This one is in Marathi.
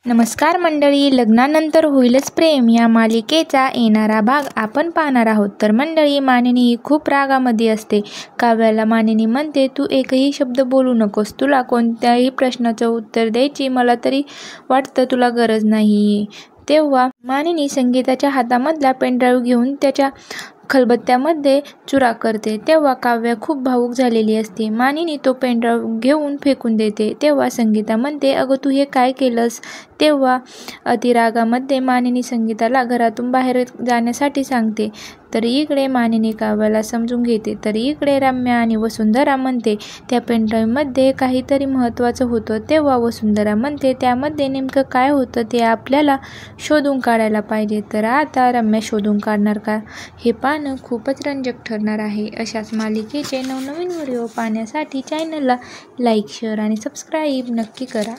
नमस्कार मंडळी, लग्नानंतर होईलच प्रेम या मालिकेचा येणारा भाग आपण पाहणार आहोत. तर मंडळी, मानिनी ही खूप रागामध्ये असते. काव्याला मानिनी म्हणते, तू एकही शब्द बोलू नकोस, तुला कोणत्याही प्रश्नाचं उत्तर द्यायची मला तरी वाटतं तुला गरज नाही. तेव्हा मानिनी संगीताच्या हातामधला पेनड्राईव्ह घेऊन त्याच्या खलबत्त्यामध्ये चुरा करते. तेव्हा काव्या खूप भावूक झालेली असते. मानिनी तो पेनड्राईव्ह घेऊन फेकून देते. तेव्हा संगीता म्हणते, अगं तू हे काय केलंस? तेव्हा अतिरागामध्ये मानिनी संगीताला घरातून बाहेर जाण्यासाठी सांगते. तर इकडे मानिनी काव्याला समजून घेते. तर इकडे रम्या आणि वसुंधरा म्हणते, त्या पेनड्राईव्हमध्ये काहीतरी महत्त्वाचं होतं. तेव्हा वसुंधरा म्हणते, त्यामध्ये नेमकं काय होतं ते आपल्याला शोधून काढायला पाहिजे. तर आता रम्या शोधून काढणार का? हे पाहणं खूपच रंजक ठरणार आहे. अशाच मालिकेचे नवनवीन व्हिडिओ पाहण्यासाठी चॅनलला लाईक, शेअर आणि सबस्क्राईब नक्की करा.